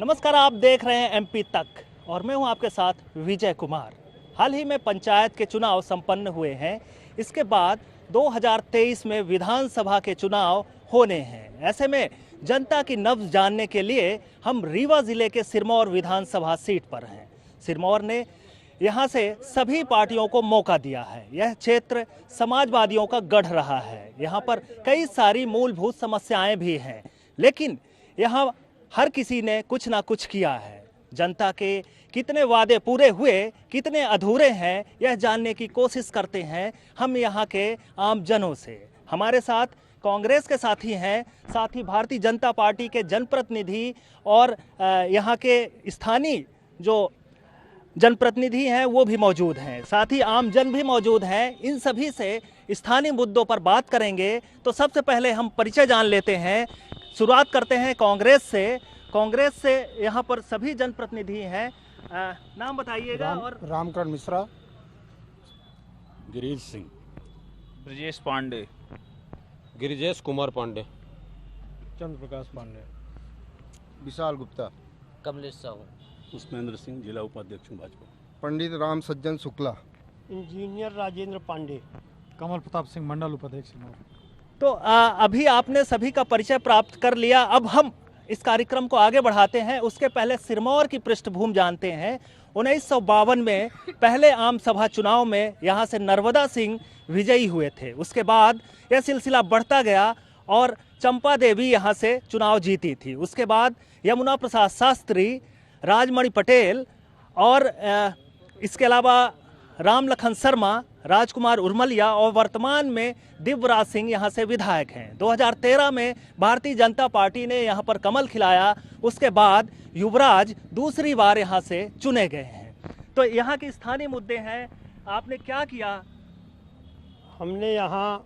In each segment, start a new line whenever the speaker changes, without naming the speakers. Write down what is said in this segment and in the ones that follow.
नमस्कार, आप देख रहे हैं एमपी तक और मैं हूं आपके साथ विजय कुमार। हाल ही में पंचायत के चुनाव संपन्न हुए हैं। इसके बाद 2023 में विधानसभा के चुनाव होने हैं। ऐसे में जनता की नब्ज जानने के लिए हम रीवा जिले के सिरमौर विधानसभा सीट पर हैं। सिरमौर ने यहाँ से सभी पार्टियों को मौका दिया है। यह क्षेत्र समाजवादियों का गढ़ रहा है। यहाँ पर कई सारी मूलभूत समस्याएं भी हैं, लेकिन यहाँ हर किसी ने कुछ ना कुछ किया है। जनता के कितने वादे पूरे हुए, कितने अधूरे हैं, यह जानने की कोशिश करते हैं हम यहाँ के आमजनों से। हमारे साथ कांग्रेस के साथी हैं, साथ ही भारतीय जनता पार्टी के जनप्रतिनिधि और यहाँ के स्थानीय जो जनप्रतिनिधि हैं वो भी मौजूद हैं, साथ ही आमजन भी मौजूद हैं। इन सभी से स्थानीय मुद्दों पर बात करेंगे। तो सबसे पहले हम परिचय जान लेते हैं। शुरुआत करते हैं कांग्रेस से। कांग्रेस से यहाँ पर सभी जनप्रतिनिधि हैं। नाम बताइएगा। और
रामकरण मिश्रा,
गिरीश सिंह,
ब्रजेश पांडे,
गिरिजेश कुमार पांडे,
चंद्र प्रकाश पांडे,
विशाल गुप्ता,
कमलेश साहू,
पुष्पेंद्र सिंह, जिला उपाध्यक्ष भाजपा,
पंडित राम सज्जन शुक्ला,
इंजीनियर राजेंद्र पांडे, कमल प्रताप सिंह, मंडल उपाध्यक्ष।
तो अभी आपने सभी का परिचय प्राप्त कर लिया। अब हम इस कार्यक्रम को आगे बढ़ाते हैं। उसके पहले सिरमौर की पृष्ठभूमि जानते हैं। 1952 में पहले आम सभा चुनाव में यहाँ से नर्मदा सिंह विजयी हुए थे। उसके बाद यह सिलसिला बढ़ता गया और चंपा देवी यहाँ से चुनाव जीती थी। उसके बाद यमुना प्रसाद शास्त्री, राजमणि पटेल और इसके अलावा राम लखन शर्मा, राजकुमार उर्मलिया और वर्तमान में दिव्यराज सिंह यहाँ से विधायक हैं। 2013 में भारतीय जनता पार्टी ने यहाँ पर कमल खिलाया। उसके बाद युवराज दूसरी बार यहाँ से चुने गए हैं। तो यहाँ के स्थानीय मुद्दे हैं। आपने क्या किया?
हमने यहाँ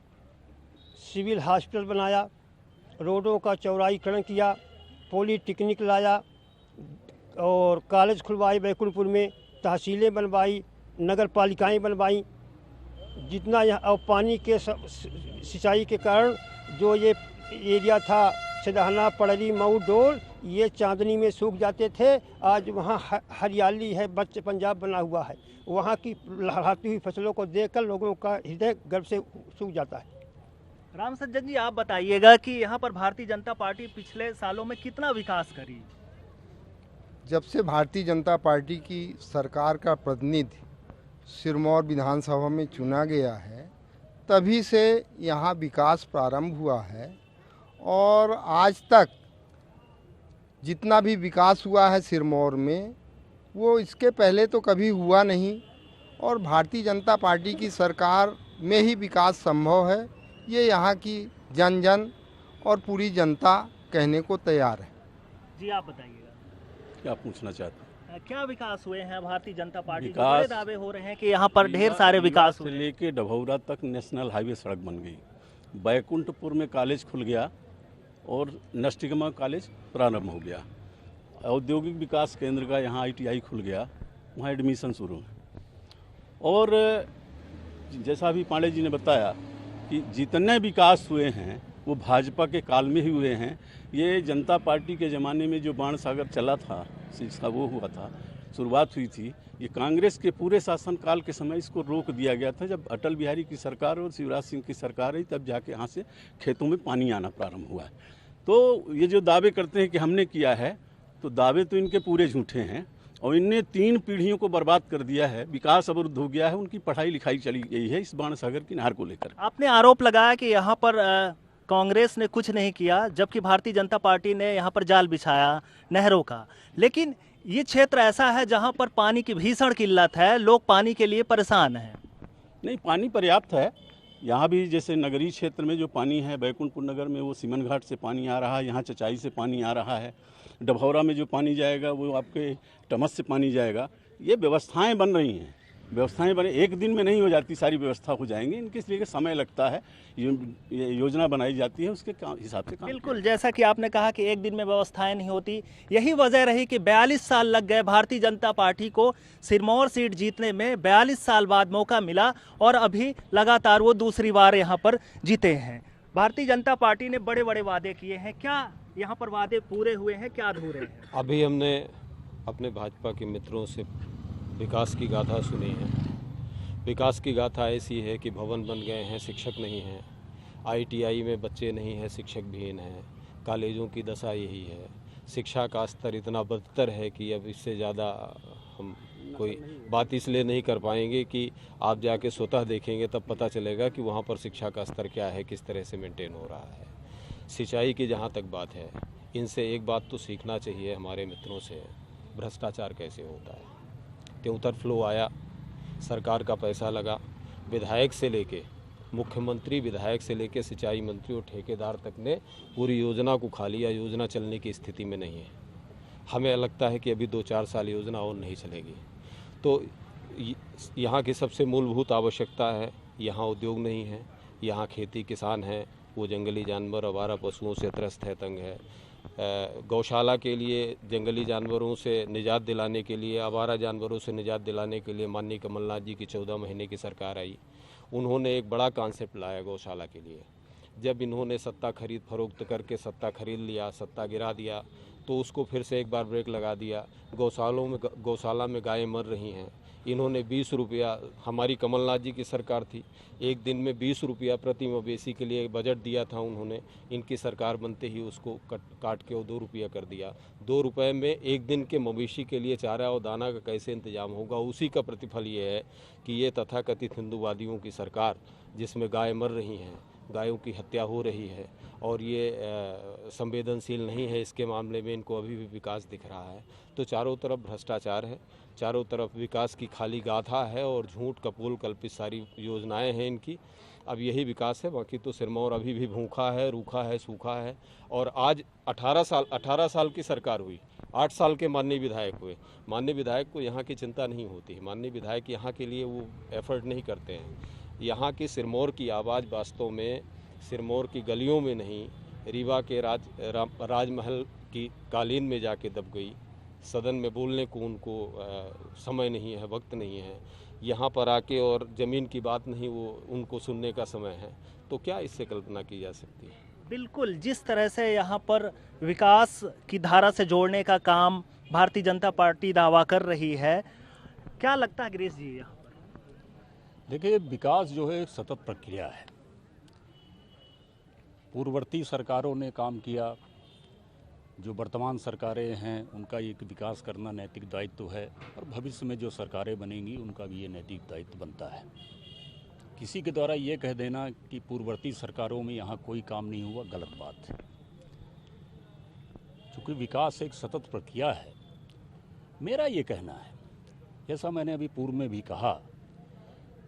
सिविल हॉस्पिटल बनाया, रोडों का चौड़ाईकरण किया, पॉलीटेक्निक लाया और कॉलेज खुलवाई बैकुंठपुर में, तहसीलें बनवाई, नगर पालिकाएँ बनवाई। जितना यहाँ और पानी के सिंचाई के कारण जो ये एरिया था सिधाना, पड़री, मऊ, डोल, ये चांदनी में सूख जाते थे। आज वहाँ हरियाली है, बच्चे पंजाब बना हुआ है। वहाँ की लहराती हुई फसलों को देखकर लोगों का हृदय गर्व से सूख जाता है।
राम सज्जन जी, आप बताइएगा कि यहाँ पर भारतीय जनता पार्टी पिछले सालों में कितना विकास करी?
जब से भारतीय जनता पार्टी की सरकार का प्रतिनिधि सिरमौर विधानसभा में चुना गया है, तभी से यहाँ विकास प्रारंभ हुआ है और आज तक जितना भी विकास हुआ है सिरमौर में, वो इसके पहले तो कभी हुआ नहीं। और भारतीय जनता पार्टी की सरकार में ही विकास संभव है, ये यहाँ की जन जन और पूरी जनता कहने को तैयार है।
जी, आप बताइएगा,
क्या पूछना चाहते हैं?
क्या विकास हुए हैं भारतीय जनता पार्टी? जो
विकास-
बड़े दावे हो रहे हैं कि यहाँ पर ढेर सारे विकास
से
हुए।
लेके डभौरा तक नेशनल हाईवे सड़क बन गई, बैकुंठपुर में कॉलेज खुल गया और नस्टिगमा कॉलेज प्रारंभ हो गया। औद्योगिक विकास केंद्र का यहाँ ITI खुल गया, वहाँ एडमिशन शुरू है। और जैसा अभी पांडे जी ने बताया कि जितने विकास हुए हैं वो भाजपा के काल में ही हुए हैं। ये जनता पार्टी के ज़माने में जो बाण सागर चला था, सिलसिला वो हुआ था, शुरुआत हुई थी, ये कांग्रेस के पूरे शासनकाल के समय इसको रोक दिया गया था। जब अटल बिहारी की सरकार और शिवराज सिंह की सरकार आई, तब जाके यहाँ से खेतों में पानी आना प्रारंभ हुआ है। तो ये जो दावे करते हैं कि हमने किया है, तो दावे तो इनके पूरे झूठे हैं और इनने 3 पीढ़ियों को बर्बाद कर दिया है। विकास अवरुद्ध हो गया है, उनकी पढ़ाई लिखाई चली गई है इस बाण सागर की नहर को लेकर।
आपने आरोप लगाया कि यहाँ पर कांग्रेस ने कुछ नहीं किया, जबकि भारतीय जनता पार्टी ने यहाँ पर जाल बिछाया नहरों का। लेकिन ये क्षेत्र ऐसा है जहाँ पर पानी की भीषण किल्लत है, लोग पानी के लिए परेशान हैं।
नहीं, पानी पर्याप्त है यहाँ भी। जैसे नगरीय क्षेत्र में जो पानी है, बैकुंठपुर नगर में वो सीमन घाट से पानी आ रहा है, यहाँ चचाई से पानी आ रहा है। डभौरा में जो पानी जाएगा वो आपके टमस से पानी जाएगा। ये व्यवस्थाएं बन रही हैं, व्यवस्थाएं बने, एक दिन में नहीं हो जाती, सारी व्यवस्था हो जाएंगी। इनके लिए समय लगता है, ये योजना बनाई जाती है, उसके हिसाब से काम।
बिल्कुल, जैसा कि आपने कहा कि एक दिन में व्यवस्थाएं नहीं होती, यही वजह रही कि 42 साल लग गए भारतीय जनता पार्टी को सिरमौर सीट जीतने में। 42 साल बाद मौका मिला और अभी लगातार वो दूसरी बार यहाँ पर जीते हैं। भारतीय जनता पार्टी ने बड़े बड़े वादे किए हैं, क्या यहाँ पर वादे पूरे हुए हैं, क्या अधूरे हैं?
अभी हमने अपने भाजपा के मित्रों से विकास की गाथा सुनी है। विकास की गाथा ऐसी है कि भवन बन गए हैं, शिक्षक नहीं हैं, ITI में बच्चे नहीं हैं, शिक्षक विहीन हैं, कॉलेजों की दशा यही है, शिक्षा का स्तर इतना बदतर है कि अब इससे ज़्यादा हम कोई बात इसलिए नहीं कर पाएंगे कि आप जाके स्वतः देखेंगे तब पता चलेगा कि वहाँ पर शिक्षा का स्तर क्या है, किस तरह से मेंटेन हो रहा है। सिंचाई की जहाँ तक बात है, इनसे एक बात तो सीखना चाहिए हमारे मित्रों से, भ्रष्टाचार कैसे होता है। त्योंतर फ्लो आया, सरकार का पैसा लगा, विधायक से लेके मुख्यमंत्री, विधायक से लेके सिंचाई मंत्री और ठेकेदार तक ने पूरी योजना को खा लिया। योजना चलने की स्थिति में नहीं है। हमें लगता है कि अभी 2-4 साल योजना और नहीं चलेगी। तो यहाँ की सबसे मूलभूत आवश्यकता है, यहाँ उद्योग नहीं है, यहाँ खेती किसान है, वो जंगली जानवर आवारा पशुओं से त्रस्त है, तंग है। गौशाला के लिए, जंगली जानवरों से निजात दिलाने के लिए, आवारा जानवरों से निजात दिलाने के लिए माननीय कमलनाथ जी की 14 महीने की सरकार आई। उन्होंने एक बड़ा कॉन्सेप्ट लाया गौशाला के लिए। जब इन्होंने सत्ता खरीद फरोख्त करके सत्ता खरीद लिया, सत्ता गिरा दिया, तो उसको फिर से एक बार ब्रेक लगा दिया। गौशाला में गायें मर रही हैं। इन्होंने 20 रुपया, हमारी कमलनाथ जी की सरकार थी, एक दिन में 20 रुपया प्रति मवेशी के लिए बजट दिया था उन्होंने। इनकी सरकार बनते ही उसको काट के 2 रुपया कर दिया। 2 रुपये में एक दिन के मवेशी के लिए चारा और दाना का कैसे इंतजाम होगा। उसी का प्रतिफल ये है कि ये तथाकथित हिंदूवादियों की सरकार, जिसमें गाय मर रही हैं, गायों की हत्या हो रही है और ये संवेदनशील नहीं है इसके मामले में, इनको अभी भी विकास दिख रहा है। तो चारों तरफ भ्रष्टाचार है, चारों तरफ विकास की खाली गाथा है और झूठ कपोल कल्पित सारी योजनाएं हैं इनकी। अब यही विकास है, बाकी तो सिरमौर अभी भी भूखा है, रूखा है, सूखा है। और आज 18 साल की सरकार हुई, 8 साल के माननीय विधायक हुए। माननीय विधायक को यहाँ की चिंता नहीं होती है, माननीय विधायक यहाँ के लिए वो एफर्ट नहीं करते हैं। यहाँ की सिरमौर की आवाज़ वास्तव में सिरमौर की गलियों में नहीं, रीवा के राजमहल की कालीन में जाके दब गई। सदन में बोलने को उनको समय नहीं है, वक्त नहीं है। यहाँ पर आके और ज़मीन की बात नहीं, वो उनको सुनने का समय है। तो क्या इससे कल्पना की जा सकती है?
बिल्कुल, जिस तरह से यहाँ पर विकास की धारा से जोड़ने का काम भारतीय जनता पार्टी दावा कर रही है, क्या लगता है गिरीश जी? यहाँ पर
देखिए, विकास जो है एक सतत प्रक्रिया है। पूर्ववर्ती सरकारों ने काम किया, जो वर्तमान सरकारें हैं उनका एक विकास करना नैतिक दायित्व है, और भविष्य में जो सरकारें बनेंगी उनका भी ये नैतिक दायित्व बनता है। किसी के द्वारा ये कह देना कि पूर्ववर्ती सरकारों में यहाँ कोई काम नहीं हुआ, गलत बात है। चूँकि विकास एक सतत प्रक्रिया है, मेरा ये कहना है, जैसा मैंने अभी पूर्व में भी कहा,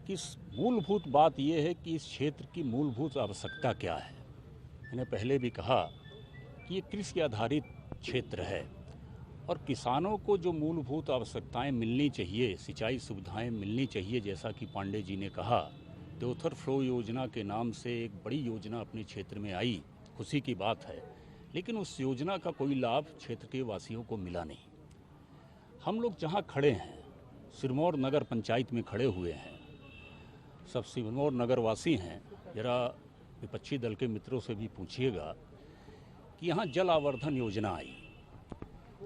कि मूलभूत बात यह है कि इस क्षेत्र की मूलभूत आवश्यकता क्या है। मैंने पहले भी कहा कि ये कृषि आधारित क्षेत्र है और किसानों को जो मूलभूत आवश्यकताएं मिलनी चाहिए, सिंचाई सुविधाएं मिलनी चाहिए, जैसा कि पांडे जी ने कहा, त्योतर फ्लो योजना के नाम से एक बड़ी योजना अपने क्षेत्र में आई, खुशी की बात है। लेकिन उस योजना का कोई लाभ क्षेत्र के वासियों को मिला नहीं। हम लोग जहाँ खड़े हैं, सिरमौर नगर पंचायत में खड़े हुए हैं, सब सिरमौर नगरवासी हैं। जरा विपक्षी दल के मित्रों से भी पूछिएगा कि यहाँ जल आवर्धन योजना आई,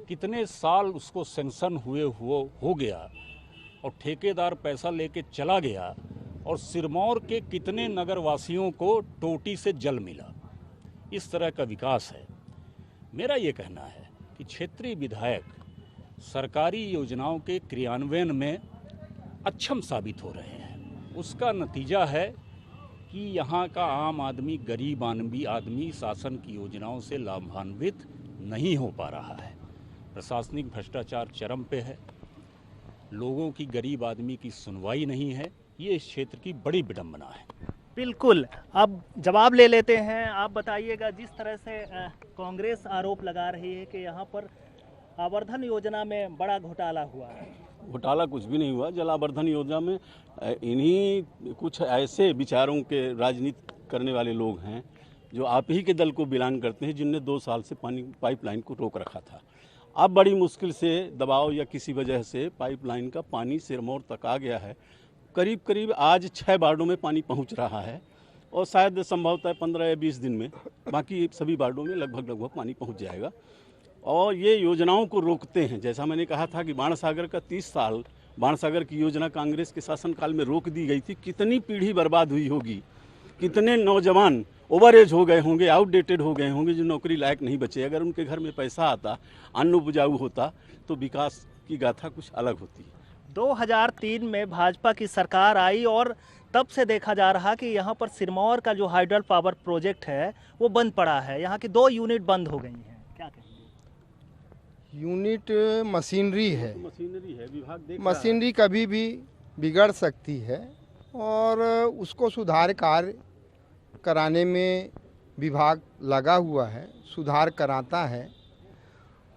कितने साल उसको सैंक्शन हुए हो गया और ठेकेदार पैसा लेके चला गया, और सिरमौर के कितने नगरवासियों को टोटी से जल मिला। इस तरह का विकास है। मेरा ये कहना है कि क्षेत्रीय विधायक सरकारी योजनाओं के क्रियान्वयन में अक्षम साबित हो रहे हैं। उसका नतीजा है कि यहाँ का आम आदमी, गरीब आदमी शासन की योजनाओं से लाभान्वित नहीं हो पा रहा है। प्रशासनिक भ्रष्टाचार चरम पे है, लोगों की, गरीब आदमी की सुनवाई नहीं है। ये इस क्षेत्र की बड़ी विडंबना है।
बिल्कुल, अब जवाब ले लेते हैं। आप बताइएगा, जिस तरह से कांग्रेस आरोप लगा रही है कि यहाँ पर आवर्धन योजना में बड़ा घोटाला हुआ है।
घोटाला कुछ भी नहीं हुआ। जलावर्धन योजना में इन्हीं कुछ ऐसे विचारों के राजनीति करने वाले लोग हैं जो आप ही के दल को बिलोंग करते हैं, जिनने 2 साल से पानी पाइपलाइन को रोक रखा था। अब बड़ी मुश्किल से दबाव या किसी वजह से पाइपलाइन का पानी सिरमौर तक आ गया है। करीब करीब आज 6 वार्डों में पानी पहुंच रहा है और शायद संभवतः 15 या 20 दिन में बाकी सभी वार्डों में लगभग पानी पहुंच जाएगा। और ये योजनाओं को रोकते हैं। जैसा मैंने कहा था कि बाणसागर का 30 साल बाणसागर की योजना कांग्रेस के शासनकाल में रोक दी गई थी। कितनी पीढ़ी बर्बाद हुई होगी, कितने नौजवान ओवर एज हो गए होंगे, आउटडेटेड हो गए होंगे, जो नौकरी लायक नहीं बचे। अगर उनके घर में पैसा आता, अन्न उपजाऊ होता, तो विकास की गाथा कुछ अलग होती।
2003 में भाजपा की सरकार आई और तब से देखा जा रहा कि यहाँ पर सिरमौर का जो हाइडल पावर प्रोजेक्ट है वो बंद पड़ा है। यहाँ की 2 यूनिट बंद हो गई हैं, क्या कहेंगे?
यूनिट मशीनरी है,
मशीनरी है, विभाग देख
मशीनरी कभी भी बिगड़ सकती है और उसको सुधार कार्य कराने में विभाग लगा हुआ है, सुधार कराता है।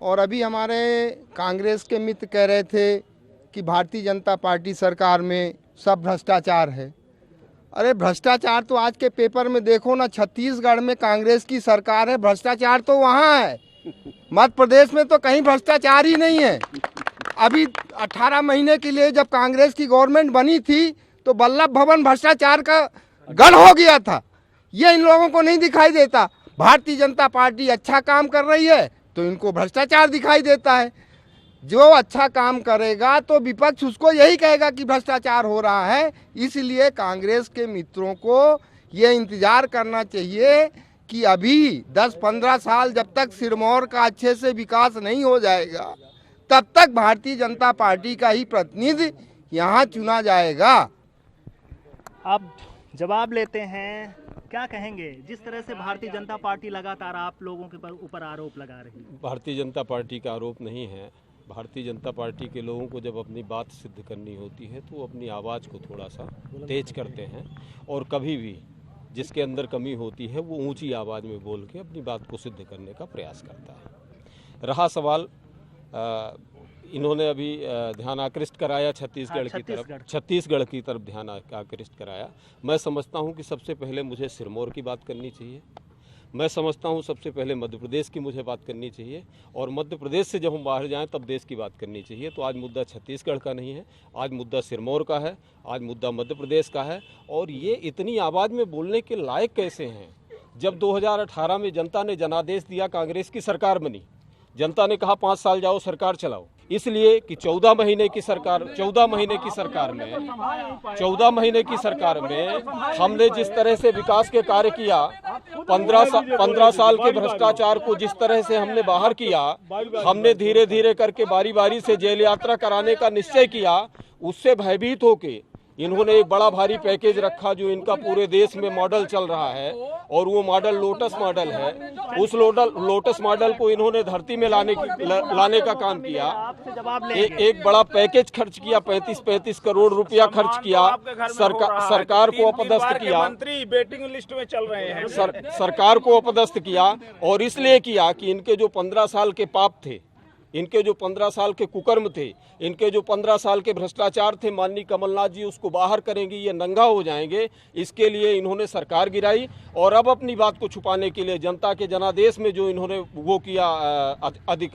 और अभी हमारे कांग्रेस के मित्र कह रहे थे कि भारतीय जनता पार्टी सरकार में सब भ्रष्टाचार है। अरे भ्रष्टाचार तो आज के पेपर में देखो ना, छत्तीसगढ़ में कांग्रेस की सरकार है, भ्रष्टाचार तो वहाँ है। मध्य प्रदेश में तो कहीं भ्रष्टाचार ही नहीं है। अभी 18 महीने के लिए जब कांग्रेस की गवर्नमेंट बनी थी तो वल्लभ भवन भ्रष्टाचार का गढ़ हो गया था। ये इन लोगों को नहीं दिखाई देता। भारतीय जनता पार्टी अच्छा काम कर रही है तो इनको भ्रष्टाचार दिखाई देता है। जो अच्छा काम करेगा तो विपक्ष उसको यही कहेगा कि भ्रष्टाचार हो रहा है। इसलिए कांग्रेस के मित्रों को ये इंतजार करना चाहिए कि अभी 10-15 साल जब तक सिरमौर का अच्छे से विकास नहीं हो जाएगा तब तक भारतीय जनता पार्टी का ही प्रतिनिधि यहाँ चुना जाएगा।
आप जवाब लेते हैं, क्या कहेंगे? जिस तरह से भारतीय जनता पार्टी लगातार आप लोगों के ऊपर आरोप लगा रही है।
भारतीय जनता पार्टी का आरोप नहीं है। भारतीय जनता पार्टी के लोगों को जब अपनी बात सिद्ध करनी होती है तो वो अपनी आवाज़ को थोड़ा सा तेज करते हैं और कभी भी जिसके अंदर कमी होती है वो ऊंची आवाज़ में बोल के अपनी बात को सिद्ध करने का प्रयास करता है। रहा सवाल, इन्होंने अभी ध्यान आकृष्ट कराया छत्तीसगढ़ की तरफ ध्यान आकृष्ट कराया। मैं समझता हूं कि सबसे पहले मुझे सिरमौर की बात करनी चाहिए। मैं समझता हूं सबसे पहले मध्य प्रदेश की मुझे बात करनी चाहिए और मध्य प्रदेश से जब हम बाहर जाएं तब देश की बात करनी चाहिए। तो आज मुद्दा छत्तीसगढ़ का नहीं है, आज मुद्दा सिरमौर का है, आज मुद्दा मध्य प्रदेश का है। और ये इतनी आवाज़ में बोलने के लायक कैसे हैं? जब 2018 में जनता ने जनादेश दिया, कांग्रेस की सरकार बनी, जनता ने कहा 5 साल जाओ सरकार चलाओ, इसलिए कि 14 महीने की सरकार में हमने जिस तरह से विकास के कार्य किया, 15 साल के भ्रष्टाचार को जिस तरह से हमने बाहर किया, हमने धीरे धीरे करके बारी बारी से जेल यात्रा कराने का निश्चय किया। उससे भयभीत होके इन्होंने एक बड़ा भारी पैकेज रखा जो इनका पूरे देश में मॉडल चल रहा है और वो मॉडल लोटस मॉडल है। उस लोटस मॉडल को इन्होंने धरती में लाने का काम किया। एक बड़ा पैकेज खर्च किया, 35 करोड़ रुपया खर्च किया, सरकार को अपदस्थ किया,
मंत्री वेटिंग लिस्ट में चल रहे हैं।
सरकार को अपदस्थ किया और इसलिए किया कि इनके जो 15 साल के पाप थे, इनके जो 15 साल के कुकर्म थे, इनके जो 15 साल के भ्रष्टाचार थे, माननीय कमलनाथ जी उसको बाहर करेंगे, ये नंगा हो जाएंगे। इसके लिए इन्होंने सरकार गिराई और अब अपनी बात को छुपाने के लिए जनता के जनादेश में जो इन्होंने वो किया,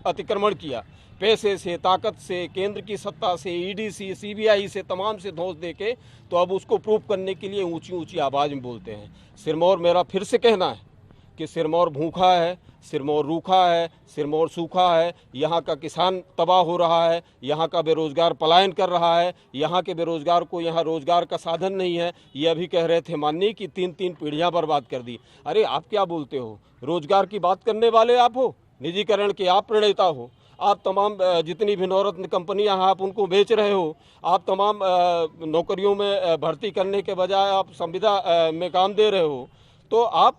अतिक्रमण किया, पैसे से, ताकत से, केंद्र की सत्ता से, ईडी से, सीबीआई से, तमाम से धौंस देके, तो अब उसको प्रूफ करने के लिए ऊंची ऊंची आवाज़ में बोलते हैं। सिरमौर, मेरा फिर से कहना है कि सिरमौर भूखा है, सिरमौर रूखा है, सिरमौर सूखा है। यहाँ का किसान तबाह हो रहा है, यहाँ का बेरोजगार पलायन कर रहा है, यहाँ के बेरोजगार को यहाँ रोजगार का साधन नहीं है। ये अभी कह रहे थे माननीय कि 3 पीढ़ियाँ बर्बाद कर दी। अरे आप क्या बोलते हो? रोजगार की बात करने वाले आप हो, निजीकरण के आप प्रणेता हो। आप तमाम जितनी भी नवरत्न कंपनियां हैं आप उनको बेच रहे हो। आप तमाम नौकरियों में भर्ती करने के बजाय आप संविदा में काम दे रहे हो। तो आप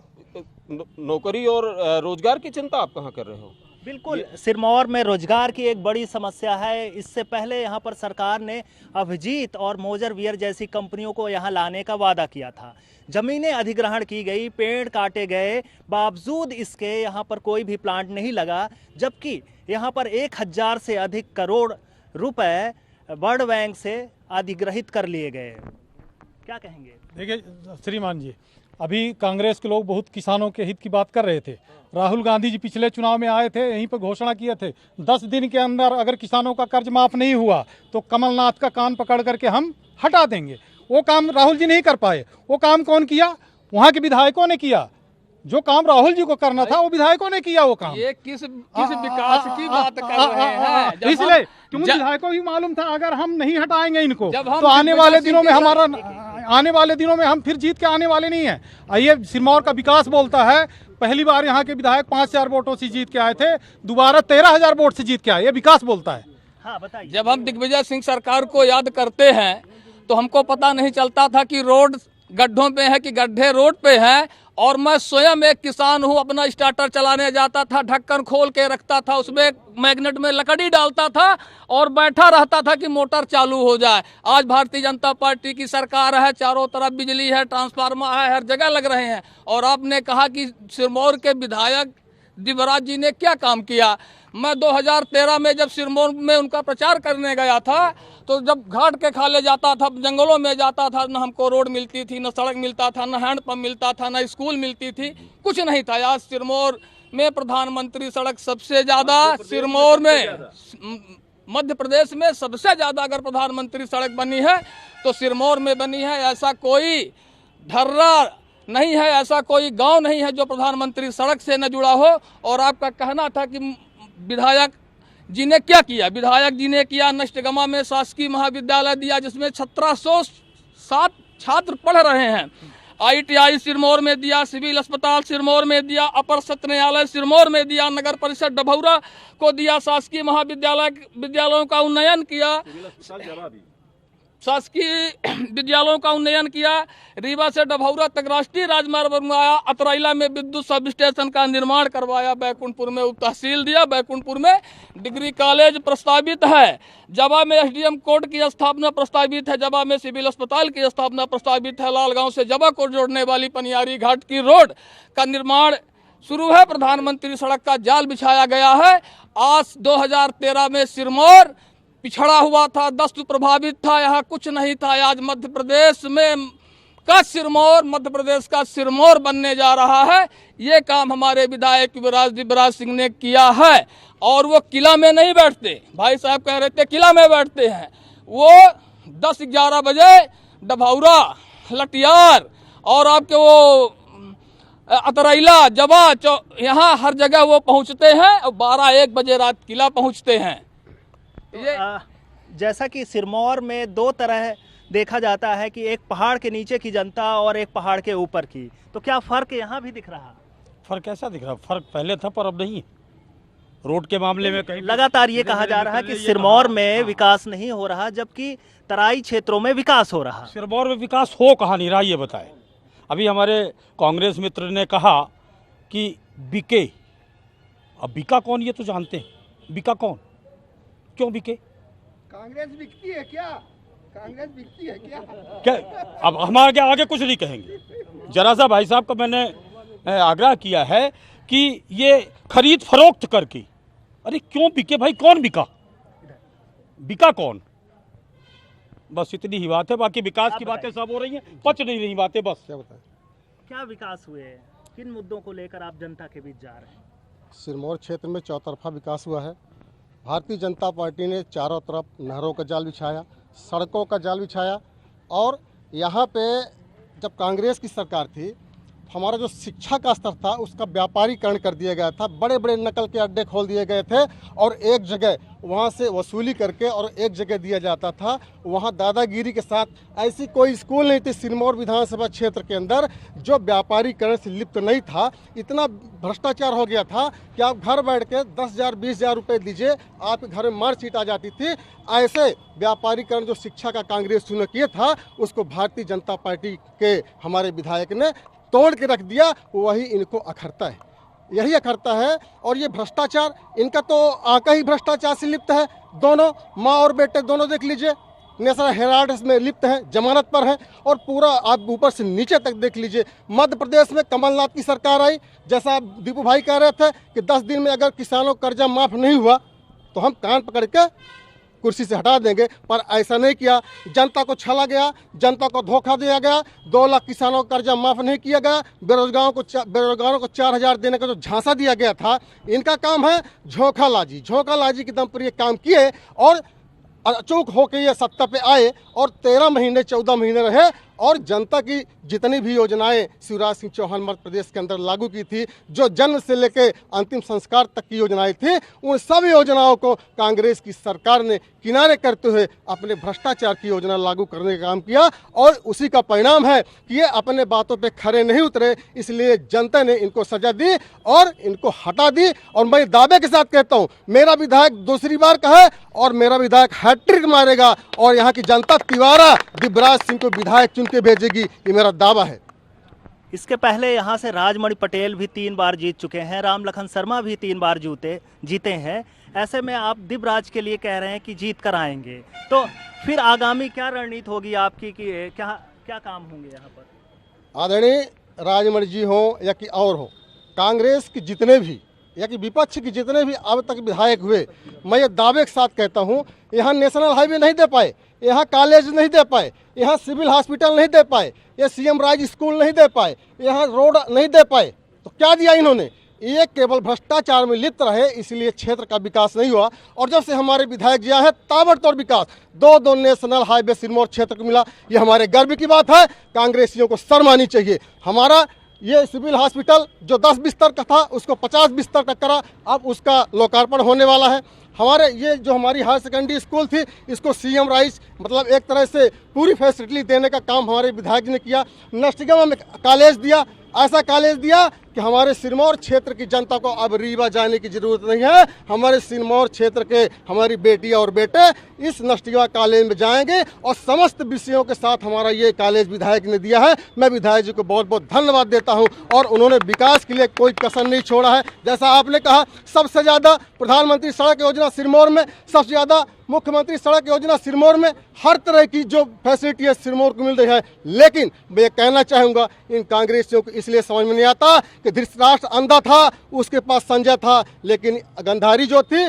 नौकरी और रोजगार की चिंता आप कहाँ कर रहे हो?
बिल्कुल, सिरमौर में रोजगार की एक बड़ी समस्या है। इससे पहले यहाँ पर सरकार ने अभिजीत और मोजर वियर जैसी कंपनियों को यहाँ लाने का वादा किया था। जमीनें अधिग्रहण की गई, पेड़ काटे गए, बावजूद इसके यहाँ पर कोई भी प्लांट नहीं लगा, जबकि यहाँ पर 1000 से अधिक करोड़ रुपए वर्ल्ड बैंक से अधिग्रहित कर लिए गए। क्या कहेंगे?
देखिए श्रीमान जी, अभी कांग्रेस के लोग बहुत किसानों के हित की बात कर रहे थे। राहुल गांधी जी पिछले चुनाव में आए थे, यहीं पर घोषणा किए थे 10 दिन के अंदर अगर किसानों का कर्ज माफ नहीं हुआ तो कमलनाथ का कान पकड़ करके हम हटा देंगे। वो काम राहुल जी नहीं कर पाए। वो काम कौन किया? वहाँ के विधायकों ने किया। जो काम राहुल जी को करना था वो विधायकों ने किया वो काम।
ये किस विकास की बात कर रहे हैं?
इसलिए क्योंकि विधायकों भी मालूम था अगर हम नहीं हटाएंगे इनको तो आने वाले दिनों में हम फिर जीत के आने वाले नहीं है। ये सिरमौर का विकास बोलता है। पहली बार यहाँ के विधायक 5,000 वोटों से जीत के आए थे, दोबारा 13,000 वोट से जीत के आए। ये विकास बोलता है।
हाँ बताइए।
जब हम दिग्विजय सिंह सरकार को याद करते हैं तो हमको पता नहीं चलता था कि रोड गड्ढों पे है कि गड्ढे रोड पे हैं। और मैं स्वयं एक किसान हूँ, अपना स्टार्टर चलाने जाता था, ढक्कन खोल के रखता था, उसमें मैग्नेट में लकड़ी डालता था और बैठा रहता था कि मोटर चालू हो जाए। आज भारतीय जनता पार्टी की सरकार है, चारों तरफ बिजली है, ट्रांसफार्मर है, हर जगह लग रहे हैं। और आपने कहा कि सिरमौर के विधायक दिवराज जी ने क्या काम किया। मैं 2013 में जब सिरमौर में उनका प्रचार करने गया था तो जब घाट के खाले जाता था, जंगलों में जाता था, न हमको रोड मिलती थी, न सड़क मिलता था, न हैंडपंप मिलता था, न स्कूल मिलती थी, कुछ नहीं था। आज सिरमौर में प्रधानमंत्री सड़क सबसे ज़्यादा, सिरमौर में मध्य प्रदेश में सबसे ज़्यादा अगर प्रधानमंत्री सड़क बनी है तो सिरमौर में बनी है। ऐसा कोई ढर्रा नहीं है, ऐसा कोई गांव नहीं है जो प्रधानमंत्री सड़क से न जुड़ा हो। और आपका कहना था कि विधायक जी ने क्या किया। विधायक जी ने किया, नष्टगमा में शासकीय महाविद्यालय दिया जिसमें 1707 छात्र पढ़ रहे हैं। ITI सिरमौर में दिया, सिविल अस्पताल सिरमौर में दिया, अपर सत्र न्यायालय सिरमौर में दिया, नगर परिषद डभौरा को दिया, शासकीय विद्यालयों का उन्नयन किया, शासकीय विद्यालयों का उन्नयन किया। रीवा से डभौरा तक राष्ट्रीय राजमार्ग बनवाया, अतरैला में विद्युत सब स्टेशन का निर्माण करवाया, बैकुंठपुर में उप तहसील दिया, बैकुंठपुर में डिग्री कॉलेज प्रस्तावित है, जबा में SDM कोर्ट की स्थापना प्रस्तावित है, जबा में सिविल अस्पताल की स्थापना प्रस्तावित है, लालगांव से जबा को जोड़ने वाली पनियारी घाट की रोड का निर्माण शुरू है, प्रधानमंत्री सड़क का जाल बिछाया गया है। आज 2013 में सिरमौर पिछड़ा हुआ था, दस्त प्रभावित था, यहाँ कुछ नहीं था। आज मध्य प्रदेश में का सिरमौर, मध्य प्रदेश का सिरमौर बनने जा रहा है। ये काम हमारे विधायक दिवराज सिंह ने किया है। और वो किला में नहीं बैठते, भाई साहब कह रहे थे किला में बैठते हैं। वो 10-11 बजे डभौरा, लटियार और आपके वो अतरैला, जबा, यहाँ हर जगह वो पहुँचते हैं और 12-1 बजे रात किला पहुँचते हैं।
जैसा कि सिरमौर में दो तरह देखा जाता है कि एक पहाड़ के नीचे की जनता और एक पहाड़ के ऊपर की, तो क्या फर्क यहाँ भी दिख रहा?
फर्क कैसा दिख रहा? फर्क पहले था पर अब नहीं है। रोड के मामले में कहीं
लगातार ये कहा जा रहा है कि सिरमौर में विकास नहीं हो रहा जबकि तराई क्षेत्रों में विकास हो रहा।
सिरमौर में विकास हो कहाँ नहीं रहा ये बताए। अभी हमारे कांग्रेस मित्र ने कहा कि बिके, अब बिका कौन ये तो जानते हैं। बिका कौन, क्यों बिके?
कांग्रेस बिकती है क्या? कांग्रेस बिकती है
क्या? अब हमारे आगे कुछ नहीं कहेंगे। जरा सा भाई साहब का मैंने आग्रह किया है कि ये खरीद फरोख्त करके, अरे क्यों बिके भाई? कौन बिका? बिका कौन? बस इतनी ही बात है। बाकी विकास की बातें सब हो रही हैं, पच नहीं रही बातें। बस क्या बताएं,
क्या विकास हुए, किन मुद्दों को लेकर आप जनता के बीच जा रहे हैं?
सिरमौर क्षेत्र में चौतरफा विकास हुआ है। भारतीय जनता पार्टी ने चारों तरफ नहरों का जाल बिछाया, सड़कों का जाल बिछाया। और यहाँ पे जब कांग्रेस की सरकार थी, हमारा जो शिक्षा का स्तर था उसका व्यापारीकरण कर दिया गया था। बड़े बड़े नकल के अड्डे खोल दिए गए थे और एक जगह वहाँ से वसूली करके और एक जगह दिया जाता था। वहाँ दादागिरी के साथ, ऐसी कोई स्कूल नहीं थी सिरमौर विधानसभा क्षेत्र के अंदर जो व्यापारीकरण से लिप्त नहीं था। इतना भ्रष्टाचार हो गया था कि आप घर बैठ के 10,000 20,000 रुपये दीजिए, आपके घर में मार्कशीट आ जाती थी। ऐसे व्यापारीकरण जो शिक्षा का कांग्रेस ने किया था उसको भारतीय जनता पार्टी के हमारे विधायक ने तोड़ के रख दिया। वही इनको अखरता है, यही अखरता है। और ये भ्रष्टाचार, इनका तो आका ही भ्रष्टाचार से लिप्त है। दोनों माँ और बेटे दोनों देख लीजिए, नेशनल हेराल्ड में लिप्त हैं, जमानत पर हैं। और पूरा आप ऊपर से नीचे तक देख लीजिए। मध्य प्रदेश में कमलनाथ की सरकार आई, जैसा दीपू भाई कह रहे थे कि 10 दिन में अगर किसानों का कर्जा माफ़ नहीं हुआ तो हम कान पकड़ के कुर्सी से हटा देंगे, पर ऐसा नहीं किया। जनता को छला गया, जनता को धोखा दिया गया। 2 लाख किसानों का कर्जा माफ़ नहीं किया गया। बेरोजगारों को 4,000 देने का जो झांसा दिया गया था, इनका काम है झोंकालाजी के दम पर ये काम किए और अचूक होकर ये सत्ता पे आए और 13 महीने 14 महीने रहे और जनता की जितनी भी योजनाएं शिवराज सिंह चौहान मध्य प्रदेश के अंदर लागू की थी, जो जन्म से लेकर अंतिम संस्कार तक की योजनाएं थी, उन सब योजनाओं को कांग्रेस की सरकार ने किनारे करते हुए अपने भ्रष्टाचार की योजना लागू करने का काम किया। और उसी का परिणाम है कि ये अपने बातों पे खरे नहीं उतरे, इसलिए जनता ने इनको सजा दी और इनको हटा दी। और मैं दावे के साथ कहता हूँ, मेरा विधायक दूसरी बार का है और मेरा विधायक हैट्रिक मारेगा और यहाँ की जनता तिवारा दिव्यराज सिंह को विधायक चुन के भेजेगी, ये मेरा दावा है।
इसके पहले यहाँ से राजमणि पटेल भी 3 बार जीत चुके हैं, रामलखन शर्मा भी 3 बार जीते हैं। ऐसे में आप दिव्यराज के लिए कह रहे हैं कि जीत कर आएंगे, तो फिर आगामी क्या रणनीति होगी आपकी कि क्या काम होंगे यहाँ पर?
आदरणीय राजमणि जी हो या कि और हो, कांग्रेस के जितने भी या कि विपक्ष के जितने भी अब तक विधायक हुए, मैं ये दावे के साथ कहता हूँ, यहाँ नेशनल हाईवे नहीं दे पाए, यहाँ कॉलेज नहीं दे पाए, यहाँ सिविल हॉस्पिटल नहीं दे पाए, ये सीएम राज स्कूल नहीं दे पाए, यहाँ रोड नहीं दे पाए, तो क्या दिया इन्होंने? ये केवल भ्रष्टाचार में लिप्त रहे, इसलिए क्षेत्र का विकास नहीं हुआ। और जब से हमारे विधायक जी आए हैं, ताबड़तोड़ विकास, 2 नेशनल हाईवे सिरमौर क्षेत्र को मिला, ये हमारे गर्व की बात है। कांग्रेसियों को शर्म आनी चाहिए। हमारा ये सिविल हॉस्पिटल जो 10 बिस्तर का था, उसको 50 बिस्तर का करा, अब उसका लोकार्पण होने वाला है। हमारे ये जो हमारी हायर सेकेंडरी स्कूल थी, इसको सीएम राइज मतलब एक तरह से पूरी फैसिलिटी देने का काम हमारे विधायक जी ने किया। नष्टगांव में कॉलेज दिया, ऐसा कॉलेज दिया कि हमारे सिरमौर क्षेत्र की जनता को अब रीवा जाने की जरूरत नहीं है। हमारे सिरमौर क्षेत्र के हमारी बेटी और बेटे इस नष्टगांव कॉलेज में जाएंगे और समस्त विषयों के साथ हमारा ये कॉलेज विधायक ने दिया है। मैं विधायक जी को बहुत बहुत धन्यवाद देता हूं और उन्होंने विकास के लिए कोई कसर नहीं छोड़ा है। जैसा आपने कहा, सबसे ज़्यादा प्रधानमंत्री सड़क योजना सिरमौर में, सबसे ज़्यादा मुख्यमंत्री सड़क योजना सिरमौर में, हर तरह की जो फैसिलिटी है सिरमौर को मिल रही है। लेकिन मैं कहना चाहूँगा, इन कांग्रेसियों को इसलिए समझ में नहीं आता कि धृतराष्ट्र अंधा था, उसके पास संजय था, लेकिन गंधारी जो थी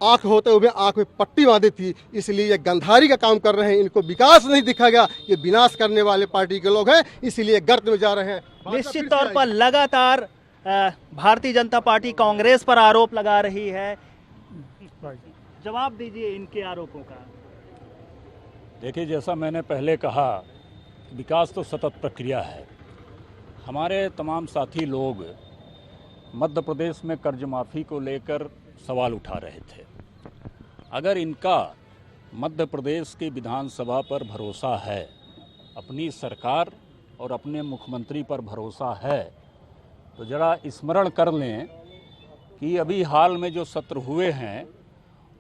आंख होते हुए आंख में पट्टी बांधी थी, इसलिए ये गंधारी का काम कर रहे हैं। इनको विकास नहीं दिखा गया, ये विनाश करने वाले पार्टी के लोग हैं, इसीलिए गर्त में जा रहे हैं।
निश्चित तौर पर लगातार भारतीय जनता पार्टी कांग्रेस पर आरोप लगा रही है, जवाब दीजिए इनके आरोपों का।
देखिए, जैसा मैंने पहले कहा, विकास तो सतत प्रक्रिया है। हमारे तमाम साथी लोग मध्य प्रदेश में कर्ज माफ़ी को लेकर सवाल उठा रहे थे। अगर इनका मध्य प्रदेश की विधानसभा पर भरोसा है, अपनी सरकार और अपने मुख्यमंत्री पर भरोसा है, तो ज़रा स्मरण कर लें कि अभी हाल में जो सत्र हुए हैं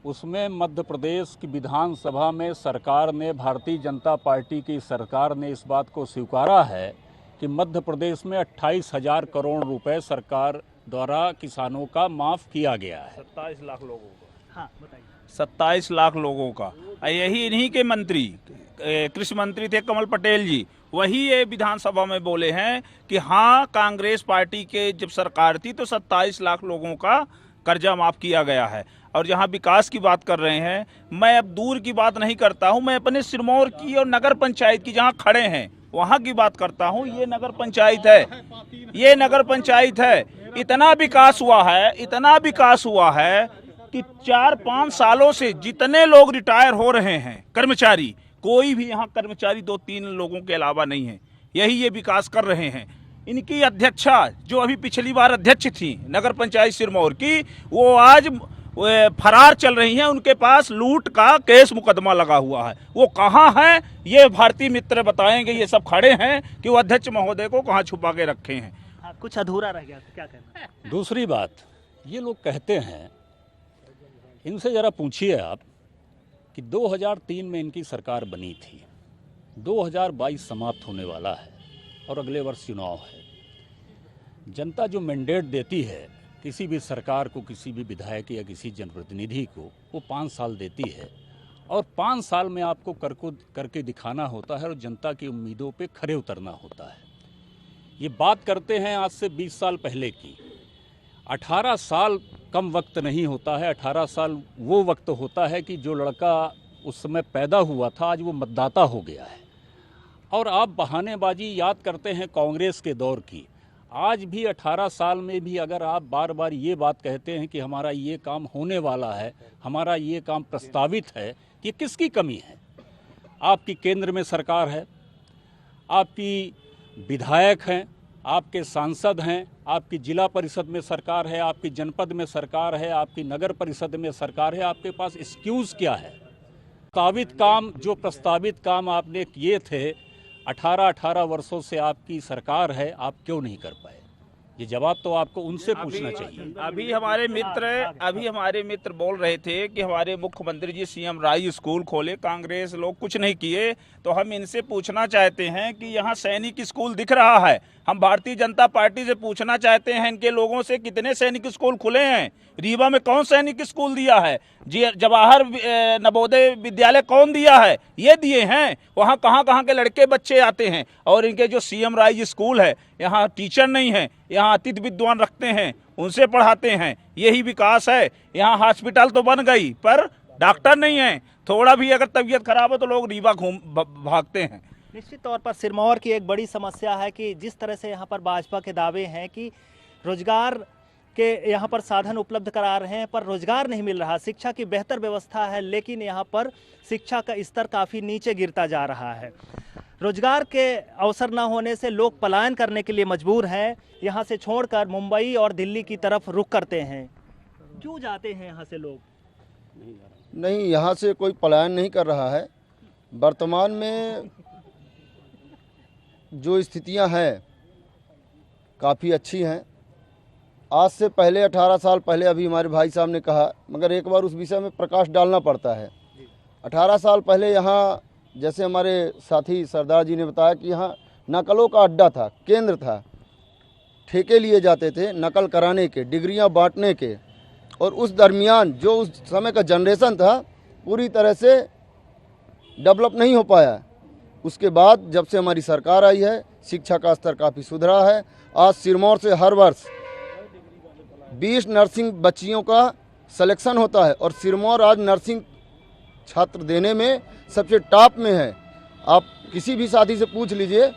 उसमें मध्य प्रदेश की विधानसभा में सरकार ने, भारतीय जनता पार्टी की सरकार ने इस बात को स्वीकारा है कि मध्य प्रदेश में 28,000 करोड़ रुपए सरकार द्वारा किसानों का माफ़ किया गया है।
27 लाख लोगों का।
हाँ बताइए।
27 लाख लोगों का। यही इन्हीं के मंत्री, कृषि मंत्री थे कमल पटेल जी, वही ये विधानसभा में बोले हैं कि हाँ, कांग्रेस पार्टी के जब सरकार थी तो 27 लाख लोगों का कर्जा माफ़ किया गया है। और जहाँ विकास की बात कर रहे हैं, मैं अब दूर की बात नहीं करता हूँ, मैं अपने सिरमौर की और नगर पंचायत की जहाँ खड़े हैं वहाँ की बात करता हूँ। ये नगर पंचायत है, ये नगर पंचायत है। इतना विकास हुआ है, इतना विकास हुआ है कि 4-5 सालों से जितने लोग रिटायर हो रहे हैं कर्मचारी, कोई भी यहाँ कर्मचारी 2-3 लोगों के अलावा नहीं है। यही ये विकास कर रहे हैं। इनकी अध्यक्षा जो अभी पिछली बार अध्यक्ष थी नगर पंचायत सिरमौर की, वो आज फरार चल रही हैं। उनके पास लूट का केस मुकदमा लगा हुआ है। वो कहाँ हैं ये भारतीय मित्र बताएंगे। ये सब खड़े हैं कि वो अध्यक्ष महोदय को कहाँ छुपा के रखे हैं।
हाँ, कुछ अधूरा रह गया तो क्या कहना है?
दूसरी बात, ये लोग कहते हैं, इनसे ज़रा पूछिए आप कि 2003 में इनकी सरकार बनी थी, 2022 समाप्त होने वाला है और अगले वर्ष चुनाव है। जनता जो मैंडेट देती है किसी भी सरकार को, किसी भी विधायक या किसी जनप्रतिनिधि को, वो 5 साल देती है और 5 साल में आपको करके दिखाना होता है और जनता की उम्मीदों पे खरे उतरना होता है। ये बात करते हैं आज से 20 साल पहले की। 18 साल कम वक्त नहीं होता है। 18 साल वो वक्त होता है कि जो लड़का उस समय पैदा हुआ था आज वो मतदाता हो गया है। और आप बहानेबाजी याद करते हैं कांग्रेस के दौर की। आज भी 18 साल में भी अगर आप बार बार ये बात कहते हैं कि हमारा ये काम होने वाला है, हमारा ये काम प्रस्तावित है, कि किसकी कमी है? आपकी केंद्र में सरकार है, आपकी विधायक हैं, आपके सांसद हैं, आपकी जिला परिषद में सरकार है, आपकी जनपद में सरकार है, आपकी नगर परिषद में सरकार है, आपके पास एक्सक्यूज़ क्या है? प्रस्तावित काम आपने किए थे, 18 वर्षों से आपकी सरकार है, आप क्यों नहीं कर पाए? ये जवाब तो आपको उनसे पूछना चाहिए।
अभी हमारे मित्र बोल रहे थे कि हमारे मुख्यमंत्री जी सीएम राय स्कूल खोले, कांग्रेस लोग कुछ नहीं किए। तो हम इनसे पूछना चाहते हैं कि यहाँ सैनिक स्कूल दिख रहा है, हम भारतीय जनता पार्टी से पूछना चाहते हैं इनके लोगों से कितने सैनिक स्कूल खुले हैं? रीवा में कौन सैनिक स्कूल दिया है? जवाहर नवोदय विद्यालय कौन दिया है? ये दिए हैं। वहाँ कहाँ कहाँ के लड़के बच्चे आते हैं। और इनके जो सीएम राय स्कूल है, यहाँ टीचर नहीं है, यहाँ अतिथि विद्वान रखते हैं, उनसे पढ़ाते हैं, यही विकास है। यहाँ हॉस्पिटल तो बन गई पर डॉक्टर नहीं है। थोड़ा भी अगर तबीयत खराब हो तो लोग रीवा भागते हैं।
निश्चित तौर पर सिरमौर की एक बड़ी समस्या है कि जिस तरह से यहाँ पर भाजपा के दावे हैं कि रोजगार के यहाँ पर साधन उपलब्ध करा रहे हैं, पर रोजगार नहीं मिल रहा। शिक्षा की बेहतर व्यवस्था है, लेकिन यहाँ पर शिक्षा का स्तर काफ़ी नीचे गिरता जा रहा है। रोजगार के अवसर न होने से लोग पलायन करने के लिए मजबूर हैं, यहाँ से छोड़कर मुंबई और दिल्ली की तरफ रुख करते हैं। क्यों जाते हैं यहाँ से लोग?
नहीं, यहाँ से कोई पलायन नहीं कर रहा है। वर्तमान में जो स्थितियां हैं काफ़ी अच्छी हैं। आज से पहले 18 साल पहले अभी हमारे भाई साहब ने कहा, मगर एक बार उस विषय में प्रकाश डालना पड़ता है। 18 साल पहले यहाँ, जैसे हमारे साथी सरदार जी ने बताया कि यहाँ नकलों का अड्डा था, केंद्र था, ठेके लिए जाते थे नकल कराने के, डिग्रियां बांटने के। और उस दरमियान जो उस समय का जनरेशन था पूरी तरह से डेवलप नहीं हो पाया। उसके बाद जब से हमारी सरकार आई है, शिक्षा का स्तर काफ़ी सुधरा है। आज सिरमौर से हर वर्ष 20 नर्सिंग बच्चियों का सिलेक्शन होता है और सिरमौर आज नर्सिंग छात्र देने में सबसे टॉप में है। आप किसी भी साथी से पूछ लीजिए,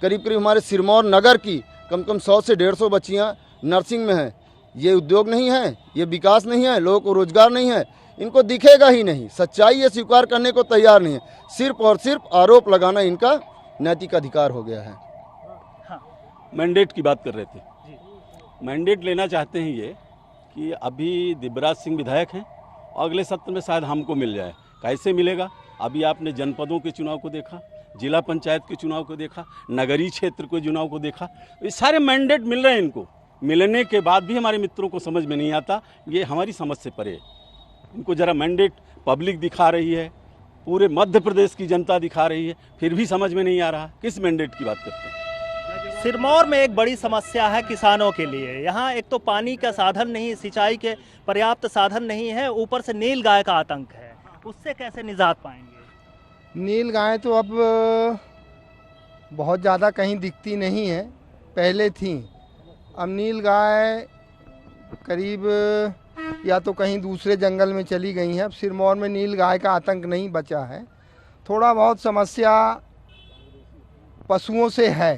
करीब करीब हमारे सिरमौर नगर की कम से कम 100 से 150 बच्चियां नर्सिंग में हैं। ये उद्योग नहीं है, ये विकास नहीं है, लोगों को रोजगार नहीं है, इनको दिखेगा ही नहीं। सच्चाई ये स्वीकार करने को तैयार नहीं है। सिर्फ और सिर्फ आरोप लगाना इनका नैतिक अधिकार हो गया है।
मैंडेट की बात कर रहे थे। मैंडेट लेना चाहते हैं ये कि अभी दिव्यराज सिंह विधायक हैं, अगले सत्र में शायद हमको मिल जाए। कैसे मिलेगा? अभी आपने जनपदों के चुनाव को देखा, जिला पंचायत के चुनाव को देखा, नगरीय क्षेत्र के चुनाव को देखा, ये सारे मैंडेट मिल रहे हैं इनको। मिलने के बाद भी हमारे मित्रों को समझ में नहीं आता, ये हमारी समझ से परे। इनको ज़रा मैंडेट पब्लिक दिखा रही है, पूरे मध्य प्रदेश की जनता दिखा रही है, फिर भी समझ में नहीं आ रहा किस मैंडेट की बात करते हैं।
सिरमौर में एक बड़ी समस्या है किसानों के लिए। यहाँ एक तो पानी का साधन नहीं, सिंचाई के पर्याप्त साधन नहीं है, ऊपर से नील गाय का आतंक है। उससे कैसे निजात पाएंगे?
नील गाय तो अब बहुत ज़्यादा कहीं दिखती नहीं है, पहले थी। अब नील गाय करीब या तो कहीं दूसरे जंगल में चली गई हैं। अब सिरमौर में नील गाय का आतंक नहीं बचा है। थोड़ा बहुत समस्या पशुओं से है,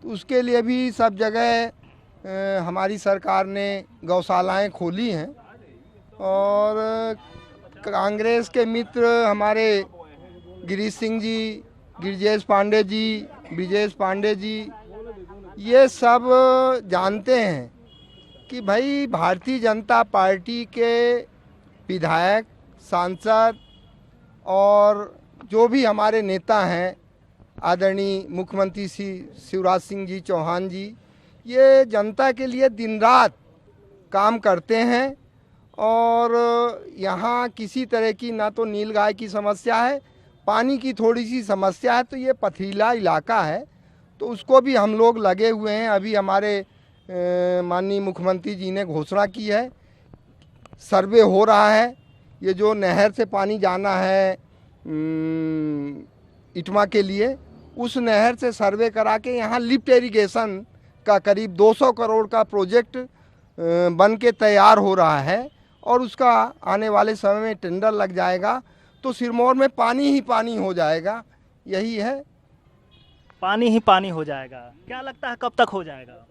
तो उसके लिए भी सब जगह हमारी सरकार ने गौशालाएं खोली हैं। और कांग्रेस के मित्र हमारे गिरीश सिंह जी, गिरिजेश पांडे जी, ब्रिजेश पांडे जी, ये सब जानते हैं कि भाई भारतीय जनता पार्टी के विधायक, सांसद और जो भी हमारे नेता हैं, आदरणीय मुख्यमंत्री श्री शिवराज सिंह जी चौहान जी, ये जनता के लिए दिन रात काम करते हैं। और यहाँ किसी तरह की ना तो नीलगाय की समस्या है, पानी की थोड़ी सी समस्या है। तो ये पथरीला इलाका है, तो उसको भी हम लोग लगे हुए हैं। अभी हमारे माननीय मुख्यमंत्री जी ने घोषणा की है, सर्वे हो रहा है। ये जो नहर से पानी जाना है इटमा के लिए, उस नहर से सर्वे करा के यहाँ लिफ्ट इरिगेशन का करीब 200 करोड़ का प्रोजेक्ट बन के तैयार हो रहा है। और उसका आने वाले समय में टेंडर लग जाएगा, तो सिरमौर में पानी ही पानी हो जाएगा। यही है,
पानी ही पानी हो जाएगा। क्या लगता है कब तक हो जाएगा?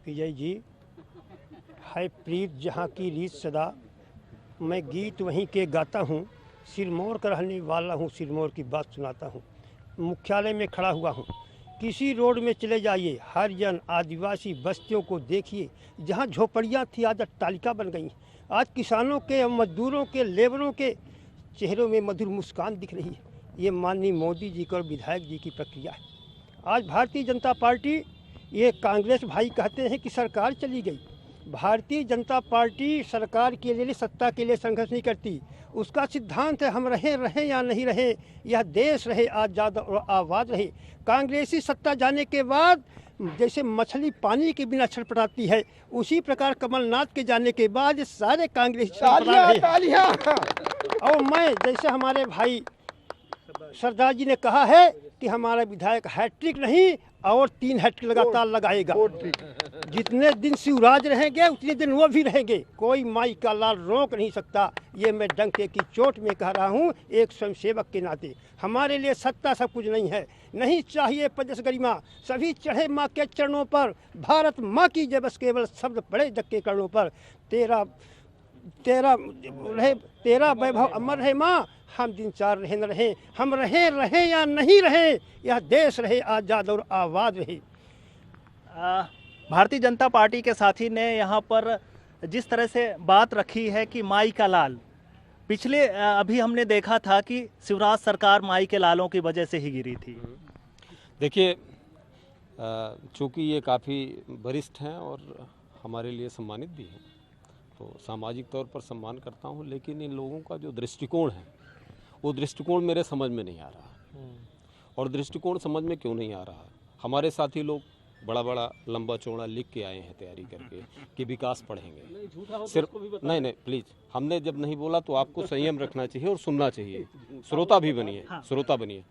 विजय जी, है प्रीत जहाँ की रीत सदा, मैं गीत वहीं के गाता हूँ। सिरमौर का रहने वाला हूँ, सिरमौर की बात सुनाता हूँ। मुख्यालय में खड़ा हुआ हूँ, किसी रोड में चले जाइए, हरिजन आदिवासी बस्तियों को देखिए, जहाँ झोपड़ियाँ थी आज अट्टालिका बन गई। आज किसानों के, मजदूरों के, लेबरों के चेहरों में मधुर मुस्कान दिख रही है। ये माननीय मोदी जी और विधायक जी की प्रक्रिया है। आज भारतीय जनता पार्टी, ये कांग्रेस भाई कहते हैं कि सरकार चली गई। भारतीय जनता पार्टी सरकार के लिए, सत्ता के लिए संघर्ष नहीं करती। उसका सिद्धांत है हम रहें या नहीं रहें, यह देश रहे आज़ाद और आबाद रहे। कांग्रेसी सत्ता जाने के बाद जैसे मछली पानी के बिना छटपटाती है, उसी प्रकार कमलनाथ के जाने के बाद सारे कांग्रेसी और मैं, जैसे हमारे भाई सरदार जी ने कहा है कि हमारा विधायक हैट्रिक नहीं और 3 हैट्रिक लगातार लगाएगा। जितने दिन शिवराज रहेंगे उतने दिन वो भी रहेंगे, कोई माई का लाल रोक नहीं सकता। ये मैं डंके की चोट में कह रहा हूँ एक स्वयंसेवक के नाते। हमारे लिए सत्ता सब कुछ नहीं है, नहीं चाहिए पदस गरिमा, सभी चढ़े माँ के चरणों पर। भारत माँ की जय बस, केवल शब्द पड़े धक्के कर्णों पर। तेरा वैभव अमर है माँ, हम दिन चार रहे न रहे, हम रहे या नहीं रहे, यह देश रहे आज़ाद और आबाद रहे।
भारतीय जनता पार्टी के साथी ने यहाँ पर जिस तरह से बात रखी है कि माई का लाल, पिछले अभी हमने देखा था कि शिवराज सरकार माई के लालों की वजह से ही गिरी थी।
देखिए, चूँकि ये काफ़ी वरिष्ठ हैं और हमारे लिए सम्मानित भी हैं, तो सामाजिक तौर पर सम्मान करता हूँ, लेकिन इन लोगों का जो दृष्टिकोण है वो दृष्टिकोण मेरे समझ में नहीं आ रहा। और दृष्टिकोण समझ में क्यों नहीं आ रहा? हमारे साथी लोग बड़ा बड़ा लंबा चौड़ा लिख के आए हैं तैयारी करके कि विकास पढ़ेंगे। सिर्फ नहीं प्लीज़, हमने जब नहीं बोला तो आपको संयम रखना चाहिए और सुनना चाहिए। श्रोता भी बनिए, श्रोता बनिए।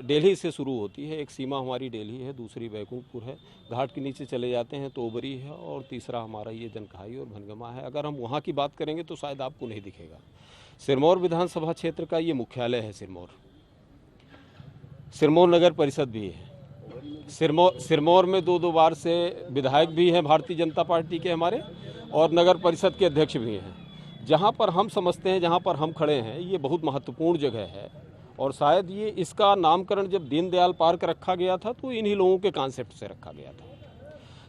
दिल्ली से शुरू होती है, एक सीमा हमारी दिल्ली है, दूसरी बैकुंठपुर है, घाट के नीचे चले जाते हैं तो ओबरी है, और तीसरा हमारा ये जनकहाई और भनगमा है। अगर हम वहाँ की बात करेंगे तो शायद आपको नहीं दिखेगा। सिरमौर विधानसभा क्षेत्र का ये मुख्यालय है सिरमौर नगर परिषद भी है। सिरमौर में 2 बार से विधायक भी हैं भारतीय जनता पार्टी के हमारे, और नगर परिषद के अध्यक्ष भी हैं। जहाँ पर हम समझते हैं, जहाँ पर हम खड़े हैं, ये बहुत महत्वपूर्ण जगह है। और शायद ये इसका नामकरण जब दीनदयाल पार्क रखा गया था तो इन्हीं लोगों के कॉन्सेप्ट से रखा गया था।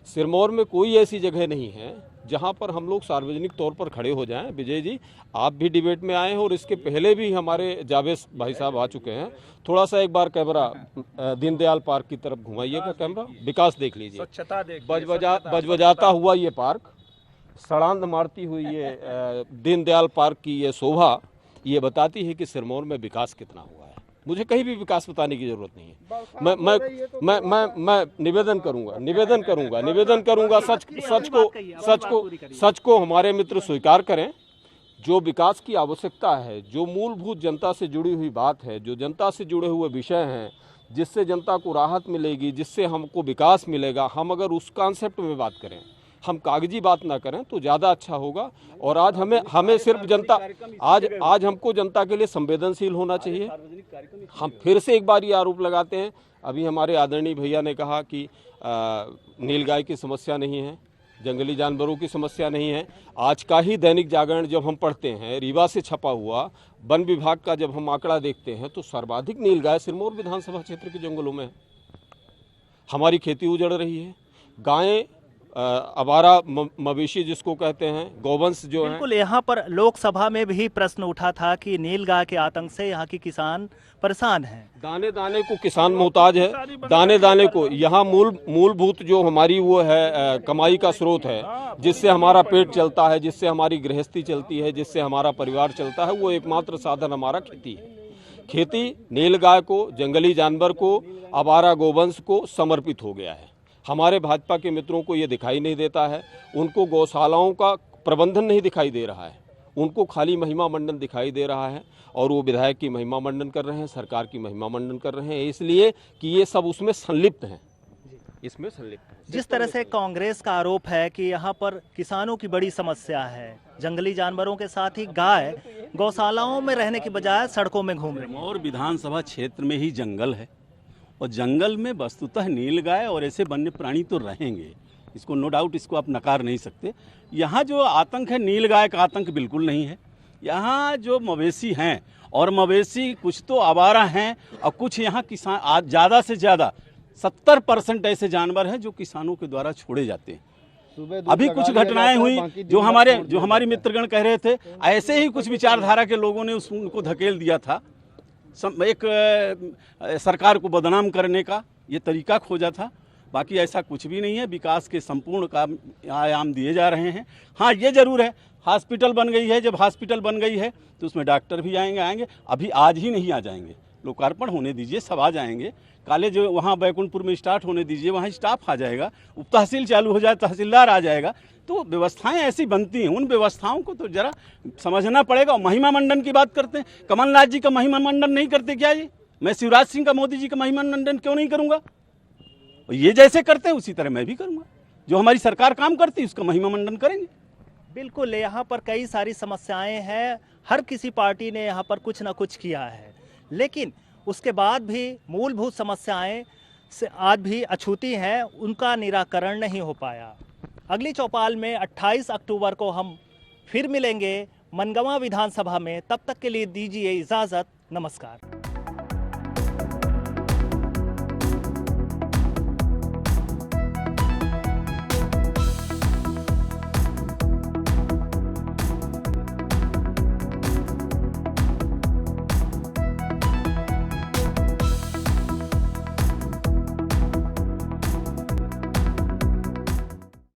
सिरमौर में कोई ऐसी जगह नहीं है जहाँ पर हम लोग सार्वजनिक तौर पर खड़े हो जाएं। विजय जी, आप भी डिबेट में आए हैं और इसके पहले भी हमारे जावेद भाई साहब आ चुके हैं। थोड़ा सा एक बार कैमरा दीनदयाल पार्क की तरफ घुमाइएगा, कैमरा विकास देख लीजिए।
स्वच्छता देख,
बजबजाता हुआ ये पार्क, सड़ांध मारती हुई ये दीनदयाल पार्क की ये शोभा, ये बताती है कि सिरमौर में विकास कितना हुआ है। मुझे कहीं भी विकास बताने की जरूरत नहीं है। मैं निवेदन करूंगा सच को हमारे मित्र स्वीकार करें। जो विकास की आवश्यकता है, जो मूलभूत जनता से जुड़ी हुई बात है, जो जनता से जुड़े हुए विषय हैं, जिससे जनता को राहत मिलेगी, जिससे हमको विकास मिलेगा, हम अगर उस कॉन्सेप्ट में बात करें, हम कागजी बात ना करें तो ज़्यादा अच्छा होगा। और आज हमें सिर्फ जनता, आज हमको जनता के लिए संवेदनशील होना चाहिए। हम फिर से एक बार ये आरोप लगाते हैं, अभी हमारे आदरणीय भैया ने कहा कि नीलगाय की समस्या नहीं है, जंगली जानवरों की समस्या नहीं है। आज का ही दैनिक जागरण जब हम पढ़ते हैं, रीवा से छपा हुआ, वन विभाग का जब हम आंकड़ा देखते हैं, तो सर्वाधिक नीलगाय सिरमौर विधानसभा क्षेत्र के जंगलों में है। हमारी खेती उजड़ रही है, गायें, आवारा मवेशी जिसको कहते हैं, गौवंश जो है।
बिल्कुल, यहाँ पर लोकसभा में भी प्रश्न उठा था कि नीलगाय के आतंक से यहाँ की किसान परेशान हैं।
दाने दाने को किसान मोहताज है, दाने दाने को। यहाँ मूलभूत जो हमारी वो है कमाई का स्रोत है, जिससे हमारा पेट चलता है, जिससे हमारी गृहस्थी चलती है, जिससे हमारा परिवार चलता है, वो एकमात्र साधन हमारा खेती है। खेती नीलगाय को, जंगली जानवर को, आवारा गोवंश को समर्पित हो गया है। हमारे भाजपा के मित्रों को ये दिखाई नहीं देता है, उनको गौशालाओं का प्रबंधन नहीं दिखाई दे रहा है, उनको खाली महिमा मंडन दिखाई दे रहा है। और वो विधायक की महिमा मंडन कर रहे हैं, सरकार की महिमा मंडन कर रहे हैं, इसलिए कि ये सब उसमें संलिप्त हैं, इसमें संलिप्त हैं।
जिस तरह से कांग्रेस का आरोप है कि यहाँ पर किसानों की बड़ी समस्या है, जंगली जानवरों के साथ ही गाय गौशालाओं में रहने की बजाय सड़कों में घूम रही है।
और विधानसभा क्षेत्र में ही जंगल है, और जंगल में वस्तुतः नीलगाय और ऐसे वन्य प्राणी तो रहेंगे, इसको नो डाउट, इसको आप नकार नहीं सकते। यहाँ जो आतंक है, नीलगाय का आतंक बिल्कुल नहीं है। यहाँ जो मवेशी हैं, और मवेशी कुछ तो आवारा हैं और कुछ यहाँ किसान, आज ज़्यादा से ज़्यादा 70% ऐसे जानवर हैं जो किसानों के द्वारा छोड़े जाते हैं।
सुबह दूध
अभी
लगा
कुछ
दिया
घटनाएं
जाता है,
हुई
बाकी दिन
जो
भर
हमारे
छोड़
जो
दिया
हमारी
जाता है।
मित्रगण कह रहे थे, ऐसे ही कुछ विचारधारा के लोगों ने उनको धकेल दिया था। एक सरकार को बदनाम करने का ये तरीका खोजा था। बाकी ऐसा कुछ भी नहीं है। विकास के संपूर्ण काम आयाम दिए जा रहे हैं। हाँ, ये जरूर है, हॉस्पिटल बन गई है। जब हॉस्पिटल बन गई है तो उसमें डॉक्टर भी आएंगे। अभी आज ही नहीं आ जाएंगे, लोकार्पण होने दीजिए, सब आ जाएंगे। कॉलेज वहाँ बैकुंठपुर में स्टार्ट होने दीजिए, वहाँ स्टाफ आ जाएगा। उप तहसील चालू हो जाए, तहसीलदार आ जाएगा। तो व्यवस्थाएं ऐसी बनती हैं, उन व्यवस्थाओं को तो जरा समझना पड़ेगा। महिमा मंडन की बात करते हैं, कमलनाथ जी का महिमा मंडन नहीं करते क्या जी? मैं शिवराज सिंह का, मोदी जी का महिमा मंडन क्यों नहीं करूँगा? ये जैसे करते हैं उसी तरह मैं भी करूँगा। जो हमारी सरकार काम करती है उसका महिमा मंडन करेंगे।
बिल्कुल, यहाँ पर कई सारी समस्याएं हैं। हर किसी पार्टी ने यहाँ पर कुछ ना कुछ किया है, लेकिन उसके बाद भी मूलभूत समस्याएं से आज भी अछूती हैं, उनका निराकरण नहीं हो पाया। अगली चौपाल में 28 अक्टूबर को हम फिर मिलेंगे मनगवा विधानसभा में। तब तक के लिए दीजिए इजाज़त। नमस्कार।